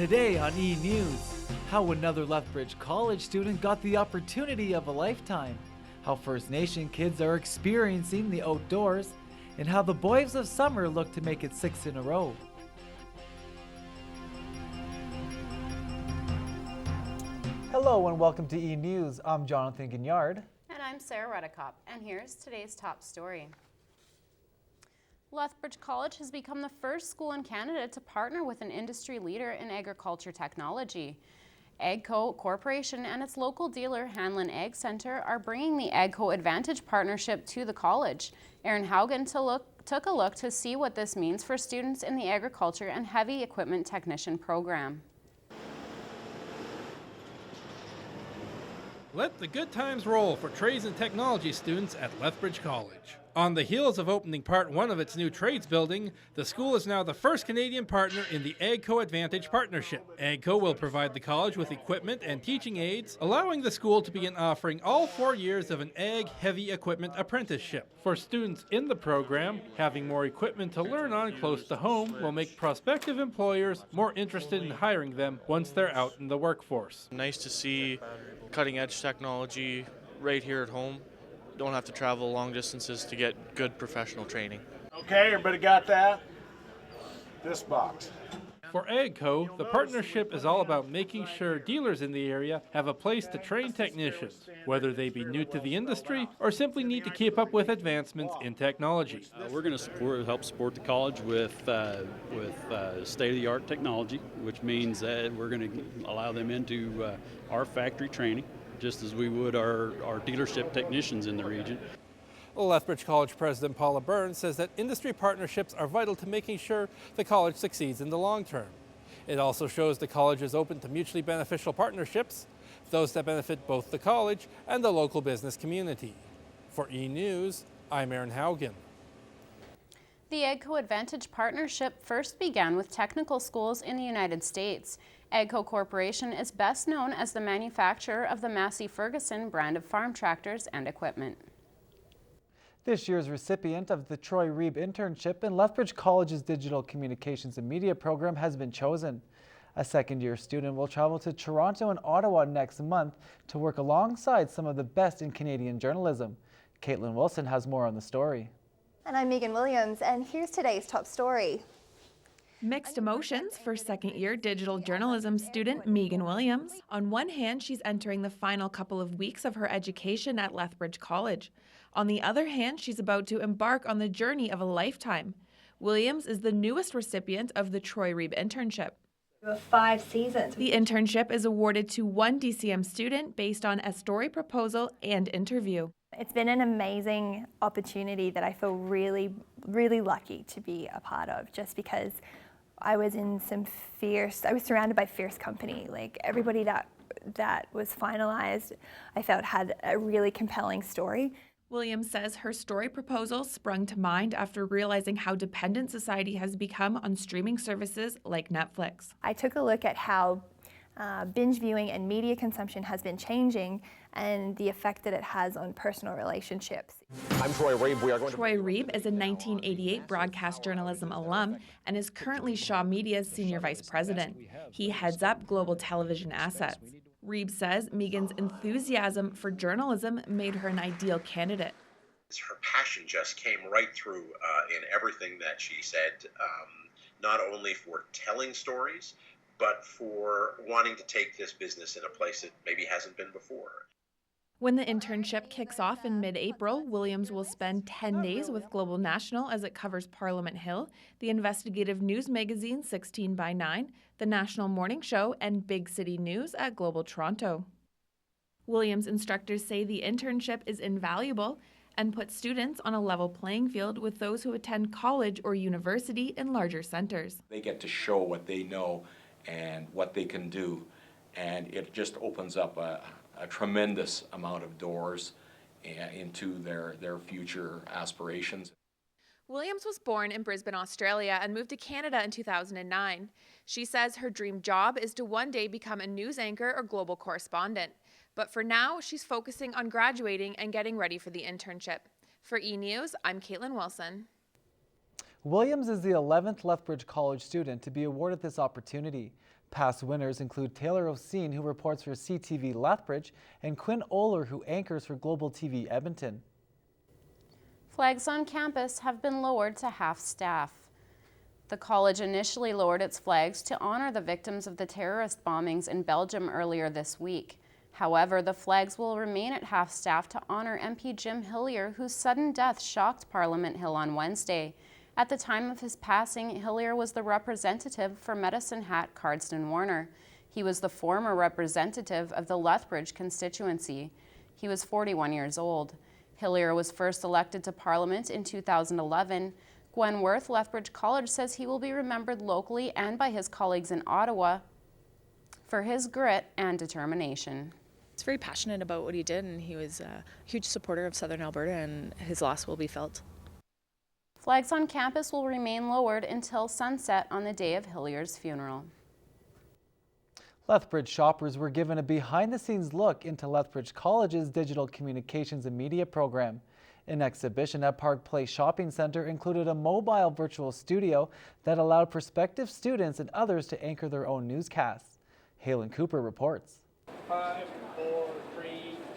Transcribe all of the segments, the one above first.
Today on eNEWS, how another Lethbridge College student got the opportunity of a lifetime, how First Nation kids are experiencing the outdoors, and how the Boys of Summer look to make it 6 in a row. Hello and welcome to eNEWS. I'm Jonathan Gignard. And I'm Sarah Redekop, and here's today's top story. Lethbridge College has become the first school in Canada to partner with an industry leader in agriculture technology. EggCo Corporation and its local dealer Hanlon Ag Centre are bringing the EggCo Advantage Partnership to the college. Aaron Haugen took a look to see what this means for students in the agriculture and heavy equipment technician program. Let the good times roll for trades and technology students at Lethbridge College. On the heels of opening part 1 of its new trades building, the school is now the first Canadian partner in the EggCo Advantage Partnership. EggCo will provide the college with equipment and teaching aids, allowing the school to begin offering all 4 years of an ag heavy equipment apprenticeship. For students in the program, having more equipment to learn on close to home will make prospective employers more interested in hiring them once they're out in the workforce. Nice to see cutting edge technology right here at home. Don't have to travel long distances to get good professional training. Okay, everybody got that? This box. For EggCo, the partnership is all about making sure dealers in the area have a place to train technicians, whether they be new to the industry or simply need to keep up with advancements in technology. We're going to help support the college with state-of-the-art technology, which means that we're going to allow them into our factory training, just as we would our dealership technicians in the region. Lethbridge College President Paula Burns says that industry partnerships are vital to making sure the college succeeds in the long term. It also shows the college is open to mutually beneficial partnerships, those that benefit both the college and the local business community. For eNEWS, I'm Aaron Haugen. The EggCo Advantage Partnership first began with technical schools in the United States. EggCo Corporation is best known as the manufacturer of the Massey Ferguson brand of farm tractors and equipment. This year's recipient of the Troy Reeb internship in Lethbridge College's Digital Communications and Media program has been chosen. A second-year student will travel to Toronto and Ottawa next month to work alongside some of the best in Canadian journalism. Caitlin Wilson has more on the story. And I'm Megan Williams, and here's today's top story. Mixed emotions for second-year digital journalism student Megan Williams. On one hand, she's entering the final couple of weeks of her education at Lethbridge College. On the other hand, she's about to embark on the journey of a lifetime. Williams is the newest recipient of the Troy Reeb internship. 5 seasons. The internship is awarded to one DCM student based on a story proposal and interview. It's been an amazing opportunity that I feel really, really lucky to be a part of, just because I was surrounded by fierce company. Like everybody that was finalized, I felt had a really compelling story. Williams says her story proposal sprung to mind after realizing how dependent society has become on streaming services like Netflix. I took a look at how binge viewing and media consumption has been changing and the effect that it has on personal relationships. I'm Troy Reeb. Troy Reeb is a 1988 broadcast journalism alum and is currently Shaw Media's senior vice president. He heads up global television assets. Reeb says Megan's enthusiasm for journalism made her an ideal candidate. Her passion just came right through in everything that she said, not only for telling stories, but for wanting to take this business in a place that maybe hasn't been before. When the internship kicks off in mid-April, Williams will spend 10 days with Global National as it covers Parliament Hill, the investigative news magazine 16 by 9, the National Morning Show, and Big City News at Global Toronto. Williams instructors say the internship is invaluable and puts students on a level playing field with those who attend college or university in larger centers. They get to show what they know and what they can do, and it just opens up a tremendous amount of doors into their future aspirations. Williams was born in Brisbane, Australia, and moved to Canada in 2009. She says her dream job is to one day become a news anchor or global correspondent. But for now, she's focusing on graduating and getting ready for the internship. For eNEWS, I'm Caitlin Wilson. Williams is the 11th Lethbridge College student to be awarded this opportunity. Past winners include Taylor Oseen, who reports for CTV Lethbridge, and Quinn Oler, who anchors for Global TV Edmonton. Flags on campus have been lowered to half staff. The college initially lowered its flags to honor the victims of the terrorist bombings in Belgium earlier this week. However, the flags will remain at half staff to honor MP Jim Hillier, whose sudden death shocked Parliament Hill on Wednesday. At the time of his passing, Hillier was the representative for Medicine Hat Cardston Warner. He was the former representative of the Lethbridge constituency. He was 41 years old. Hillier was first elected to Parliament in 2011. Gwen Worth, Lethbridge College, says he will be remembered locally and by his colleagues in Ottawa for his grit and determination. He's very passionate about what he did, and he was a huge supporter of Southern Alberta, and his loss will be felt. Flags on campus will remain lowered until sunset on the day of Hillier's funeral. Lethbridge shoppers were given a behind-the-scenes look into Lethbridge College's Digital Communications and Media program. An exhibition at Park Place Shopping Centre included a mobile virtual studio that allowed prospective students and others to anchor their own newscasts. Halen Cooper reports. 5, 4, 3,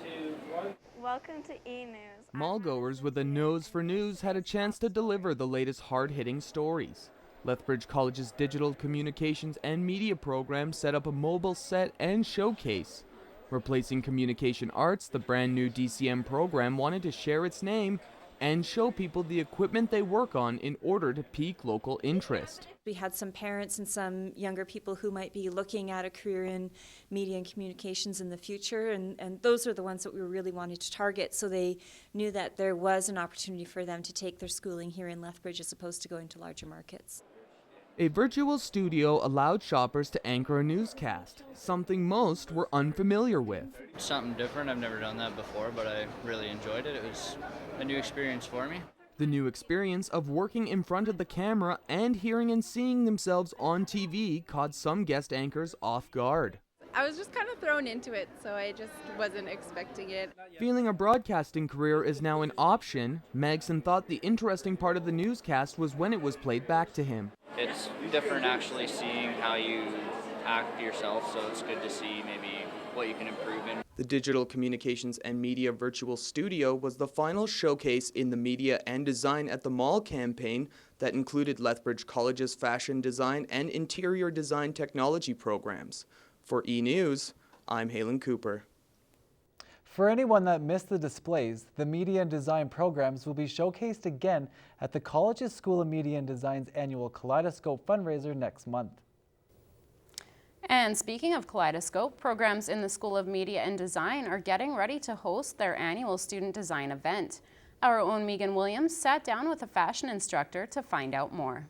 2, 1. Welcome to eNEWS. Mallgoers with a nose for news had a chance to deliver the latest hard-hitting stories. Lethbridge College's Digital Communications and Media program set up a mobile set and showcase. Replacing Communication Arts, the brand new DCM program wanted to share its name and show people the equipment they work on in order to pique local interest. We had some parents and some younger people who might be looking at a career in media and communications in the future, and those are the ones that we really wanted to target, so they knew that there was an opportunity for them to take their schooling here in Lethbridge as opposed to going to larger markets. A virtual studio allowed shoppers to anchor a newscast, something most were unfamiliar with. Something different. I've never done that before, but I really enjoyed it. It was a new experience for me. The new experience of working in front of the camera and hearing and seeing themselves on TV caught some guest anchors off guard. I was just kind of thrown into it, so I just wasn't expecting it. Feeling a broadcasting career is now an option, Magson thought the interesting part of the newscast was when it was played back to him. It's different actually seeing how you act yourself, so it's good to see maybe what you can improve in. The Digital Communications and Media Virtual Studio was the final showcase in the Media and Design at the Mall campaign that included Lethbridge College's fashion design and interior design technology programs. For eNEWS, I'm Halen Cooper. For anyone that missed the displays, the Media and Design programs will be showcased again at the college's School of Media and Design's annual Kaleidoscope fundraiser next month. And speaking of Kaleidoscope, programs in the School of Media and Design are getting ready to host their annual student design event. Our own Megan Williams sat down with a fashion instructor to find out more.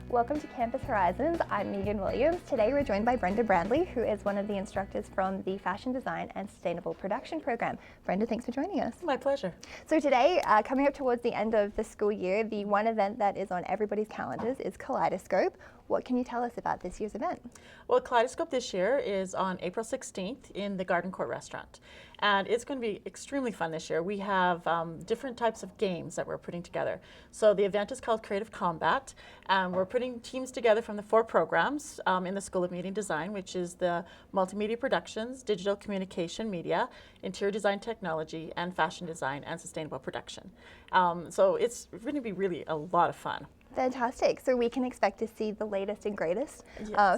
Welcome to Campus Horizons. I'm Megan Williams. Today we're joined by Brenda Brandley, who is one of the instructors from the Fashion Design and Sustainable Production program. Brenda, thanks for joining us. My pleasure. So today, coming up towards the end of the school year, the one event that is on everybody's calendars is Kaleidoscope. What can you tell us about this year's event? Well, Kaleidoscope this year is on April 16th in the Garden Court restaurant. And it's going to be extremely fun this year. We have different types of games that we're putting together. So the event is called Creative Combat, and we're putting teams together from the 4 programs in the School of Media and Design, which is the Multimedia Productions, Digital Communication Media, Interior Design Technology, and Fashion Design and Sustainable Production. So it's going to be really a lot of fun. Fantastic. So we can expect to see the latest and greatest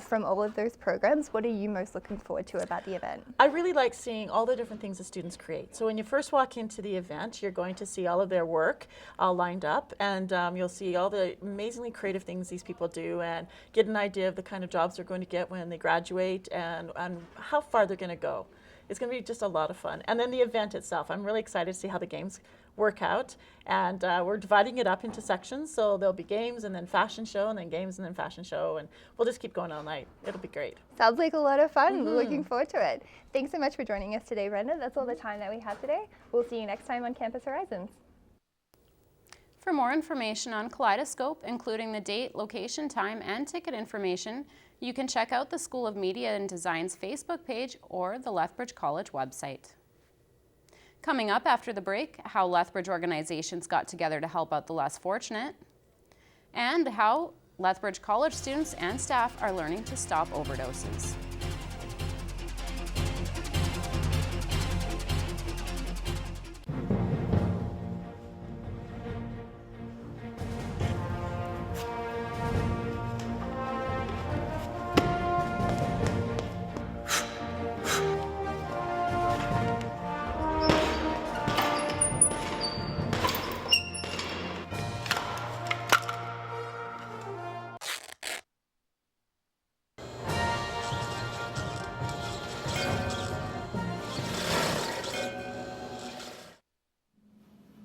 from all of those programs. What are you most looking forward to about the event? I really like seeing all the different things the students create. So when you first walk into the event, you're going to see all of their work all lined up, and you'll see all the amazingly creative things these people do and get an idea of the kind of jobs they're going to get when they graduate and how far they're going to go. It's going to be just a lot of fun. And then the event itself, I'm really excited to see how the games work out. And we're dividing it up into sections, so there'll be games and then fashion show and then games and then fashion show, and we'll just keep going all night. It'll be great. Sounds like a lot of fun. Looking forward to it. Thanks so much for joining us today, Brenda. That's all the time that we have today. We'll see you next time on Campus Horizons. For more information on Kaleidoscope, including the date, location, time, and ticket information, you can check out the School of Media and Design's Facebook page or the Lethbridge College website. Coming up after the break, how Lethbridge organizations got together to help out the less fortunate, and how Lethbridge College students and staff are learning to stop overdoses.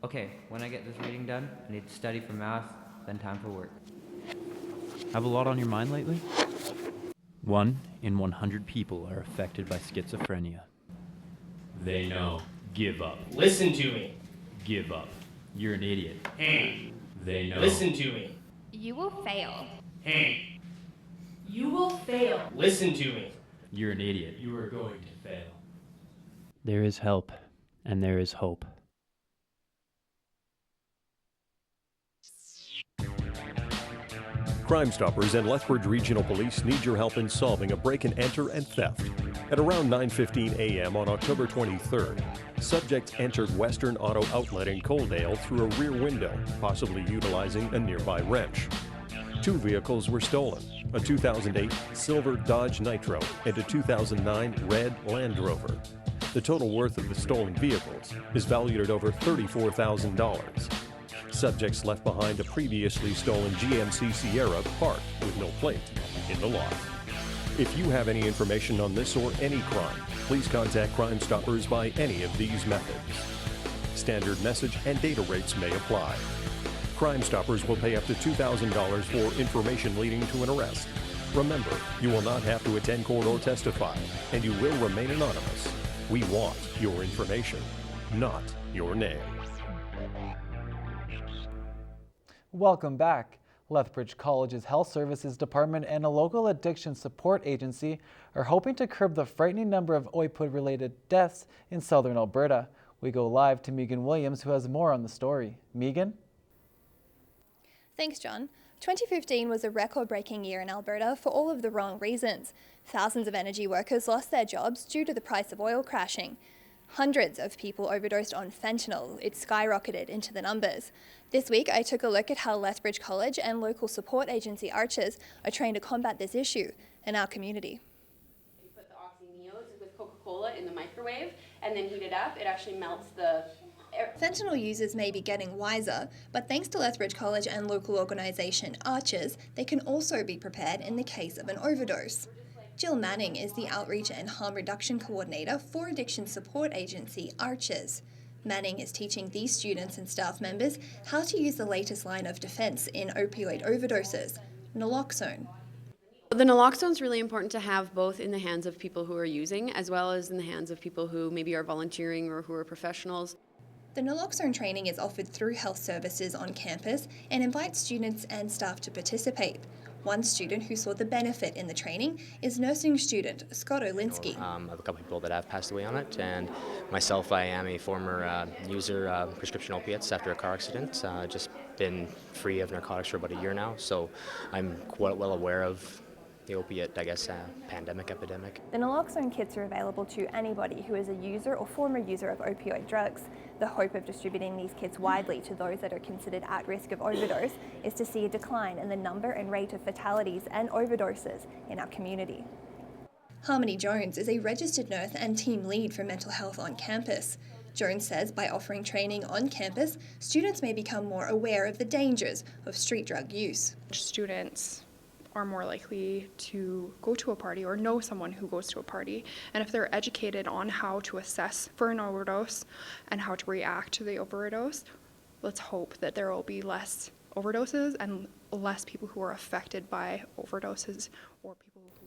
Okay, when I get this reading done, I need to study for math, then time for work. Have a lot on your mind lately? 1 in 100 people are affected by schizophrenia. They know. Give up. Listen to me. Give up. You're an idiot. Hey. They know. Listen to me. You will fail. Hey. You will fail. Listen to me. You're an idiot. You are going to fail. There is help, and there is hope. Crime Stoppers and Lethbridge Regional Police need your help in solving a break-and-enter and theft. At around 9:15 a.m. on October 23rd, subjects entered Western Auto Outlet in Coaldale through a rear window, possibly utilizing a nearby wrench. 2 vehicles were stolen, a 2008 silver Dodge Nitro and a 2009 red Land Rover. The total worth of the stolen vehicles is valued at over $34,000. Subjects left behind a previously stolen GMC Sierra parked with no plate in the lot. If you have any information on this or any crime, please contact Crime Stoppers by any of these methods. Standard message and data rates may apply. Crime Stoppers will pay up to $2,000 for information leading to an arrest. Remember, you will not have to attend court or testify, and you will remain anonymous. We want your information, not your name. Welcome back. Lethbridge College's Health Services Department and a local addiction support agency are hoping to curb the frightening number of opioid-related deaths in southern Alberta. We go live to Megan Williams, who has more on the story. Megan? Thanks, John. 2015 was a record-breaking year in Alberta for all of the wrong reasons. Thousands of energy workers lost their jobs due to the price of oil crashing. Hundreds of people overdosed on fentanyl. It skyrocketed into the numbers. This week, I took a look at how Lethbridge College and local support agency Arches are trained to combat this issue in our community. You put the eNEWS with Coca-Cola in the microwave and then heat it up. It actually melts the air. Fentanyl users may be getting wiser, but thanks to Lethbridge College and local organisation Arches, they can also be prepared in the case of an overdose. Jill Manning is the Outreach and Harm Reduction Coordinator for addiction support agency Arches. Manning is teaching these students and staff members how to use the latest line of defence in opioid overdoses, naloxone. The naloxone is really important to have both in the hands of people who are using as well as in the hands of people who maybe are volunteering or who are professionals. The naloxone training is offered through health services on campus and invites students and staff to participate. One student who saw the benefit in the training is nursing student Scott Olinsky. I have a couple people that have passed away on it, and myself, I am a former user of prescription opiates after a car accident. Just been free of narcotics for about a year now, so I'm quite well aware of the opiate, pandemic, epidemic. The naloxone kits are available to anybody who is a user or former user of opioid drugs. The hope of distributing these kits widely to those that are considered at risk of overdose is to see a decline in the number and rate of fatalities and overdoses in our community. Harmony Jones is a registered nurse and team lead for mental health on campus. Jones says by offering training on campus, students may become more aware of the dangers of street drug use. Students are more likely to go to a party or know someone who goes to a party. And if they're educated on how to assess for an overdose and how to react to the overdose, let's hope that there will be less overdoses and less people who are affected by overdoses or people who...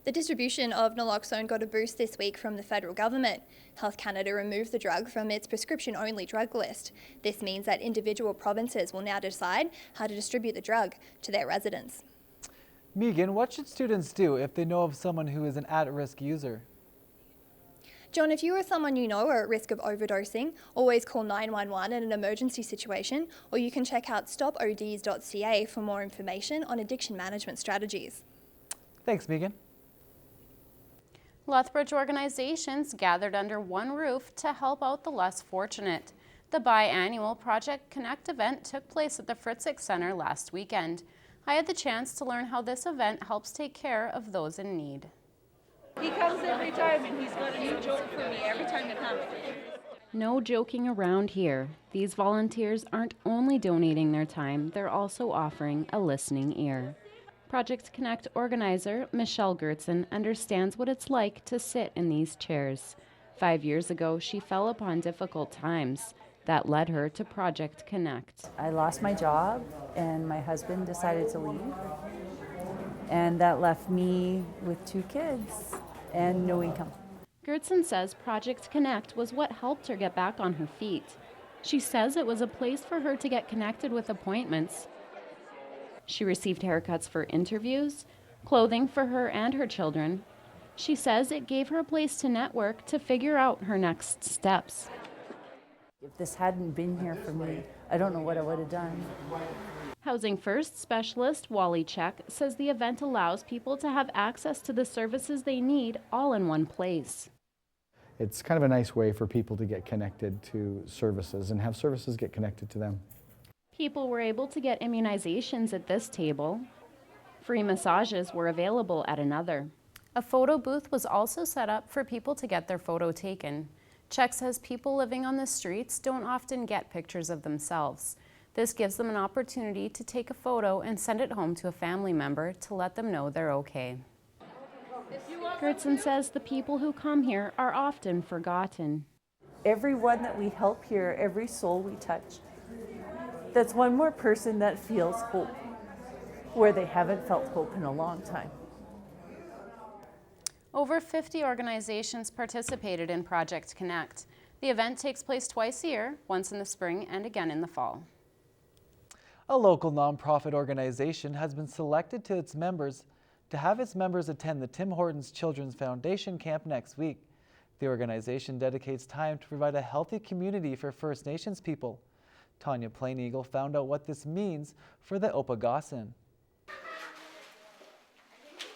The distribution of naloxone got a boost this week from the federal government. Health Canada removed the drug from its prescription-only drug list. This means that individual provinces will now decide how to distribute the drug to their residents. Megan, what should students do if they know of someone who is an at-risk user? John, if you or someone you know are at risk of overdosing, always call 911 in an emergency situation, or you can check out stopods.ca for more information on addiction management strategies. Thanks, Megan. Lethbridge organizations gathered under one roof to help out the less fortunate. The biannual Project Connect event took place at the Fritzick Center last weekend. I had the chance to learn how this event helps take care of those in need. He comes every time and he's got a new joke for me every time he comes. No joking around here. These volunteers aren't only donating their time, they're also offering a listening ear. Project Connect organizer Michelle Gertzen understands what it's like to sit in these chairs. 5 years ago, she fell upon difficult times. That led her to Project Connect. I lost my job and my husband decided to leave. And that left me with 2 kids and no income. Gertzen says Project Connect was what helped her get back on her feet. She says it was a place for her to get connected with appointments. She received haircuts for interviews, clothing for her and her children. She says it gave her a place to network to figure out her next steps. If this hadn't been here for me, I don't know what I would have done. Housing First specialist Wally Check says the event allows people to have access to the services they need all in one place. It's kind of a nice way for people to get connected to services and have services get connected to them. People were able to get immunizations at this table. Free massages were available at another. A photo booth was also set up for people to get their photo taken. Check says people living on the streets don't often get pictures of themselves. This gives them an opportunity to take a photo and send it home to a family member to let them know they're okay. Gertzen says the people who come here are often forgotten. Everyone that we help here, every soul we touch, that's one more person that feels hope where they haven't felt hope in a long time. Over 50 organizations participated in Project Connect. The event takes place twice a year, once in the spring and again in the fall. A local nonprofit organization has been selected to have its members attend the Tim Hortons Children's Foundation camp next week. The organization dedicates time to provide a healthy community for First Nations people. Tanya Plain Eagle found out what this means for the Opagossan.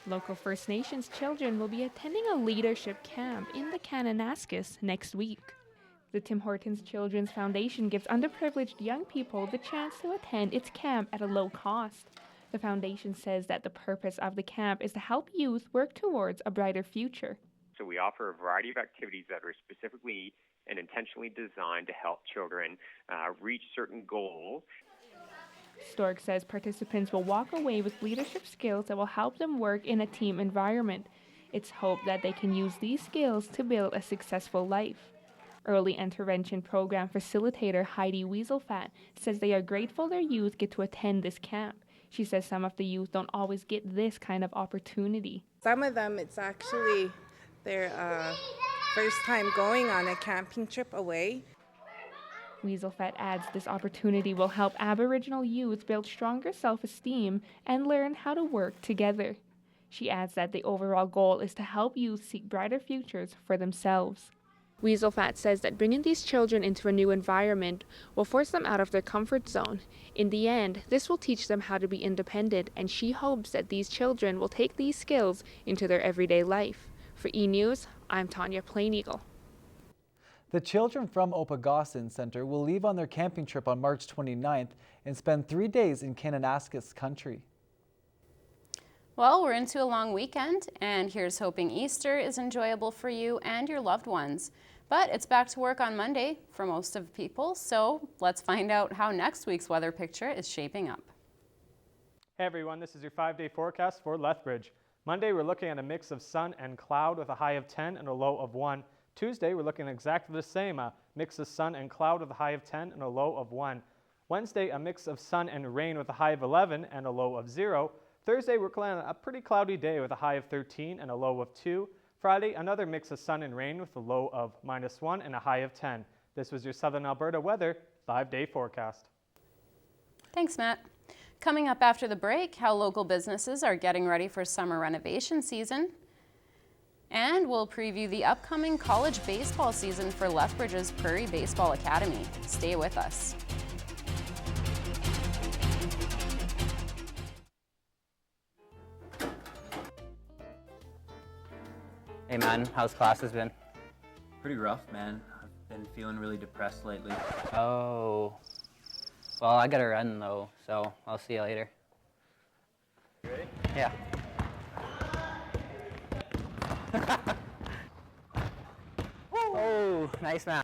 Local First Nations children will be attending a leadership camp in the Kaleidoscope next week. The Tim Hortons Children's Foundation gives underprivileged young people the chance to attend its camp at a low cost. The foundation says that the purpose of the camp is to help youth work towards a brighter future. So we offer a variety of activities that are specifically and intentionally designed to help children reach certain goals. Stork says participants will walk away with leadership skills that will help them work in a team environment. It's hoped that they can use these skills to build a successful life. Early intervention program facilitator Heidi Weaselfat says they are grateful their youth get to attend this camp. She says some of the youth don't always get this kind of opportunity. Some of them, it's actually their first time going on a camping trip away. Weaselfat adds this opportunity will help Aboriginal youth build stronger self-esteem and learn how to work together. She adds that the overall goal is to help youth seek brighter futures for themselves. Weaselfat says that bringing these children into a new environment will force them out of their comfort zone. In the end, this will teach them how to be independent, and she hopes that these children will take these skills into their everyday life. For eNEWS, I'm Tanya Plain Eagle. The children from Opagossan Center will leave on their camping trip on March 29th and spend 3 days in Kaleidoscope country. Well, we're into a long weekend, and here's hoping Easter is enjoyable for you and your loved ones. But it's back to work on Monday for most of people, so let's find out how next week's weather picture is shaping up. Hey everyone, this is your 5-day forecast for Lethbridge. Monday, we're looking at a mix of sun and cloud with a high of 10 and a low of 1. Tuesday, we're looking at exactly the same, a mix of sun and cloud with a high of 10 and a low of 1. Wednesday, a mix of sun and rain with a high of 11 and a low of 0. Thursday, we're looking at a pretty cloudy day with a high of 13 and a low of 2. Friday, another mix of sun and rain with a low of -1 and a high of 10. This was your Southern Alberta weather 5-day forecast. Thanks, Matt. Coming up after the break, how local businesses are getting ready for summer renovation season. And we'll preview the upcoming college baseball season for Lethbridge's Prairie Baseball Academy. Stay with us. Hey man, how's classes been? Pretty rough, man. I've been feeling really depressed lately. Oh. Well, I gotta run though, so I'll see you later. You ready? Yeah. Oh, nice man.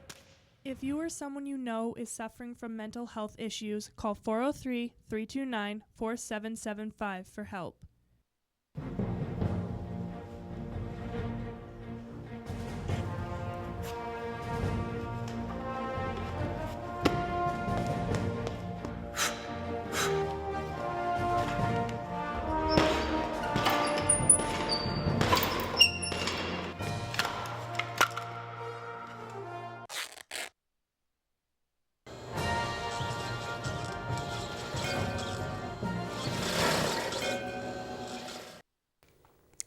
If you or someone you know is suffering from mental health issues, call 403-329-4775 for help.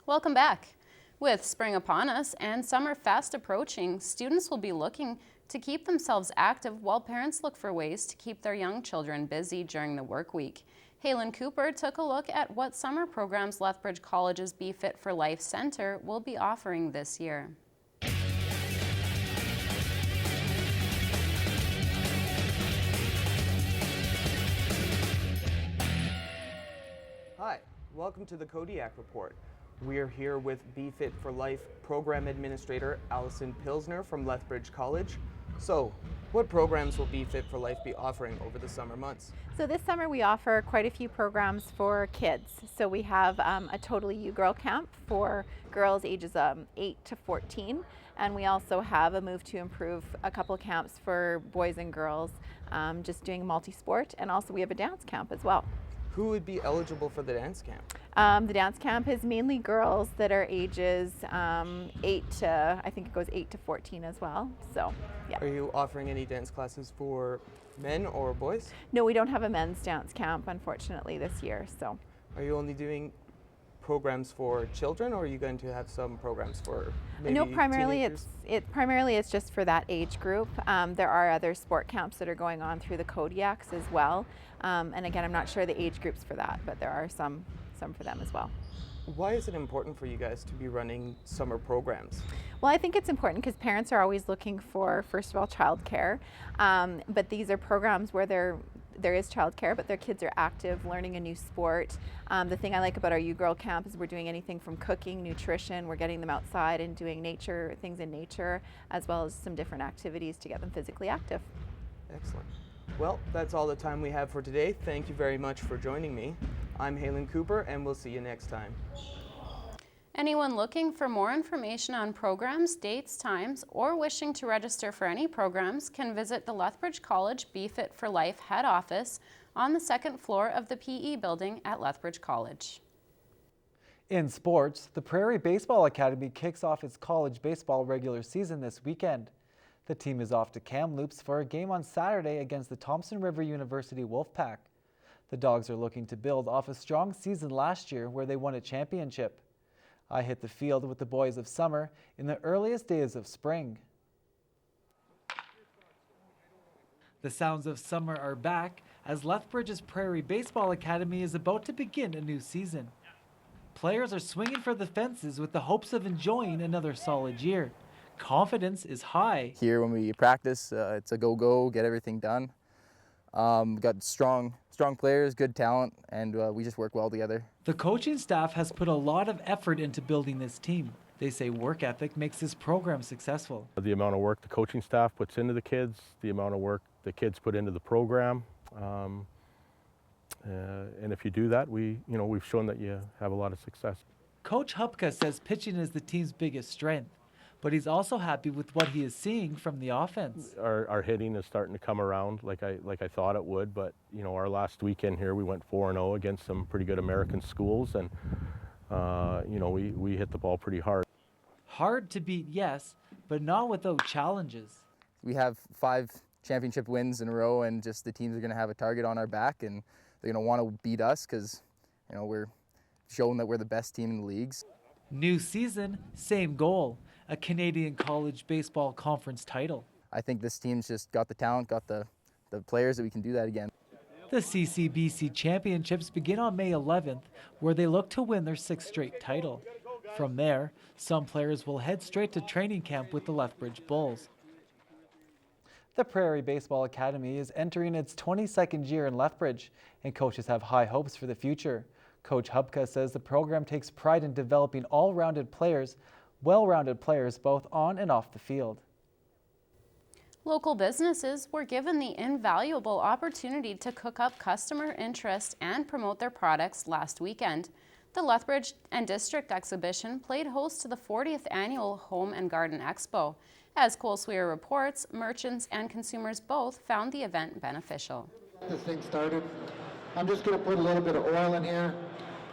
Welcome back. With spring upon us and summer fast approaching, students will be looking to keep themselves active while parents look for ways to keep their young children busy during the work week. Halen Cooper took a look at what summer programs Lethbridge College's Be Fit for Life Center will be offering this year. Hi, welcome to the Kodiak Report. We're here with Be Fit for Life Program Administrator Allison Pilsner from Lethbridge College. So, what programs will Be Fit for Life be offering over the summer months? So this summer we offer quite a few programs for kids. So we have a Totally You Girl camp for girls ages 8 to 14. And we also have a Move to Improve, a couple camps for boys and girls, just doing multi-sport. And also we have a dance camp as well. Who would be eligible for the dance camp? The dance camp is mainly girls that are ages 8 to, I think it goes 8 to 14 as well. So, yeah. Are you offering any dance classes for men or boys? No, we don't have a men's dance camp, unfortunately, this year. So. Are you only doing programs for children, or are you going to have some programs for maybe No, primarily teenagers? it's just for that age group. There are other sport camps that are going on through the Kodiaks as well. And again, I'm not sure the age groups for that, but there are some for them as well. Why is it important for you guys to be running summer programs? Well, I think it's important because parents are always looking for, first of all, childcare. But these are programs where there is childcare, but their kids are active, learning a new sport. The thing I like about our You Girl camp is we're doing anything from cooking, nutrition, we're getting them outside and doing things in nature, as well as some different activities to get them physically active. Excellent. Well, that's all the time we have for today. Thank you very much for joining me. I'm Halen Cooper, and we'll see you next time. Anyone looking for more information on programs, dates, times, or wishing to register for any programs can visit the Lethbridge College Be Fit for Life head office on the second floor of the PE building at Lethbridge College. In sports, the Prairie Baseball Academy kicks off its college baseball regular season this weekend. The team is off to Kamloops for a game on Saturday against the Thompson River University Wolfpack. The Dogs are looking to build off a strong season last year where they won a championship. I hit the field with the boys of summer in the earliest days of spring. The sounds of summer are back as Lethbridge's Prairie Baseball Academy is about to begin a new season. Players are swinging for the fences with the hopes of enjoying another solid year. Confidence is high. Here when we practice, it's a go-go, get everything done. We've got strong players, good talent, and we just work well together. The coaching staff has put a lot of effort into building this team. They say work ethic makes this program successful. The amount of work the coaching staff puts into the kids, the amount of work the kids put into the program, and if you do that, we've shown that you have a lot of success. Coach Hupka says pitching is the team's biggest strength, but he's also happy with what he is seeing from the offense. Our hitting is starting to come around like I thought it would, but our last weekend here we went 4-0 against some pretty good American schools, and we hit the ball pretty hard. Hard to beat, yes, but not without challenges. We have 5 championship wins in a row, and just the teams are going to have a target on our back, and they're going to want to beat us because we're showing that we're the best team in the leagues. New season, same goal, a Canadian College Baseball Conference title. I think this team's just got the talent, got the players that we can do that again. The CCBC Championships begin on May 11th, where they look to win their 6th straight title. From there, some players will head straight to training camp with the Lethbridge Bulls. The Prairie Baseball Academy is entering its 22nd year in Lethbridge, and coaches have high hopes for the future. Coach Hubka says the program takes pride in developing well-rounded players both on and off the field. Local businesses were given the invaluable opportunity to cook up customer interest and promote their products last weekend. The Lethbridge and District Exhibition played host to the 40th Annual Home and Garden Expo. As Cole Swear reports, merchants and consumers both found the event beneficial. This thing started. I'm just going to put a little bit of oil in here.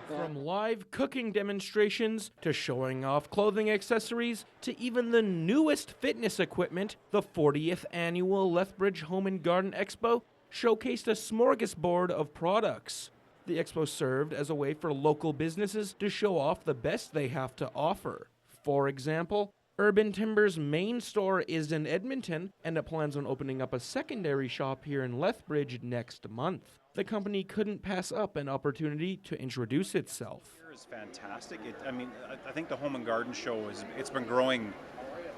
From live cooking demonstrations to showing off clothing accessories to even the newest fitness equipment, the 40th Annual Lethbridge Home and Garden Expo showcased a smorgasbord of products. The expo served as a way for local businesses to show off the best they have to offer. For example, Urban Timber's main store is in Edmonton, and it plans on opening up a secondary shop here in Lethbridge next month. The company couldn't pass up an opportunity to introduce itself. It's fantastic. I think the Home and Garden Show it's been growing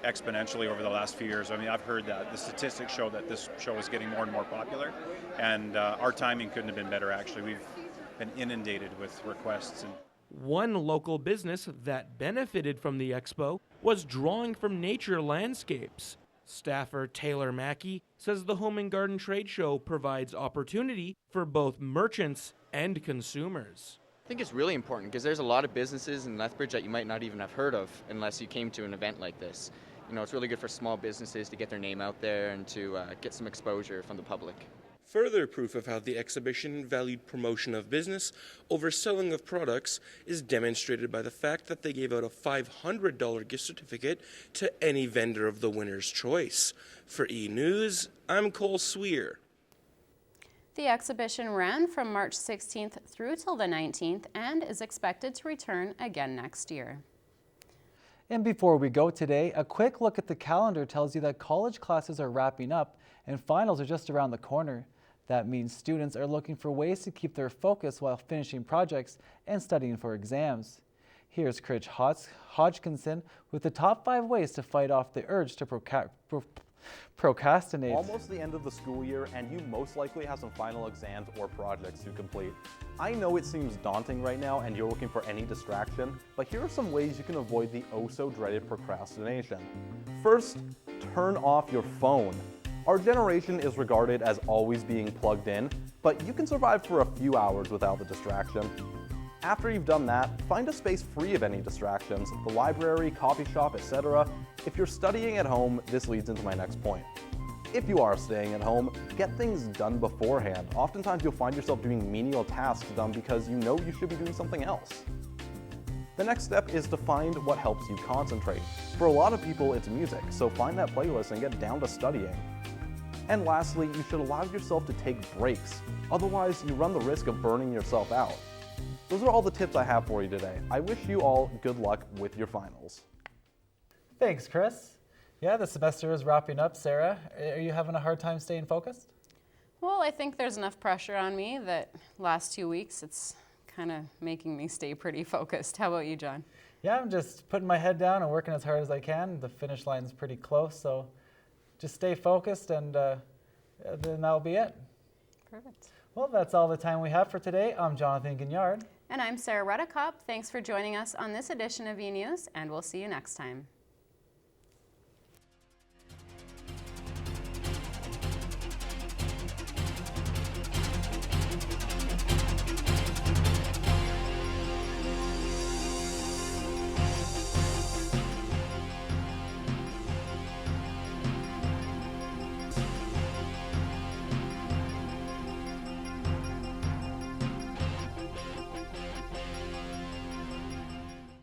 exponentially over the last few years. I've heard that the statistics show that this show is getting more and more popular, and our timing couldn't have been better. Actually, we've been inundated with requests. One local business that benefited from the expo was drawing from nature landscapes. Staffer Taylor Mackey says the Home and Garden Trade Show provides opportunity for both merchants and consumers. I think it's really important because there's a lot of businesses in Lethbridge that you might not even have heard of unless you came to an event like this. It's really good for small businesses to get their name out there and to get some exposure from the public. Further proof of how the exhibition valued promotion of business over selling of products is demonstrated by the fact that they gave out a $500 gift certificate to any vendor of the winner's choice. For eNEWS, I'm Cole Swear. The exhibition ran from March 16th through till the 19th and is expected to return again next year. And before we go today, a quick look at the calendar tells you that college classes are wrapping up and finals are just around the corner. That means students are looking for ways to keep their focus while finishing projects and studying for exams. Here's Chris Hodgkinson with the top 5 ways to fight off the urge to procrastinate. Almost the end of the school year, and you most likely have some final exams or projects to complete. I know it seems daunting right now and you're looking for any distraction, but here are some ways you can avoid the oh-so-dreaded procrastination. First, turn off your phone. Our generation is regarded as always being plugged in, but you can survive for a few hours without the distraction. After you've done that, find a space free of any distractions, the library, coffee shop, etc. If you're studying at home, this leads into my next point. If you are staying at home, get things done beforehand. Oftentimes you'll find yourself doing menial tasks done because you know you should be doing something else. The next step is to find what helps you concentrate. For a lot of people, it's music, so find that playlist and get down to studying. And lastly, you should allow yourself to take breaks. Otherwise, you run the risk of burning yourself out. Those are all the tips I have for you today. I wish you all good luck with your finals. Thanks, Chris. Yeah, the semester is wrapping up. Sarah, are you having a hard time staying focused? Well, I think there's enough pressure on me that last 2 weeks it's kind of making me stay pretty focused. How about you, John? Yeah, I'm just putting my head down and working as hard as I can. The finish line's pretty close, so just stay focused and then that'll be it. Perfect. Well, that's all the time we have for today. I'm Jonathan Gignard. And I'm Sarah Rudikopp. Thanks for joining us on this edition of eNEWS, and we'll see you next time.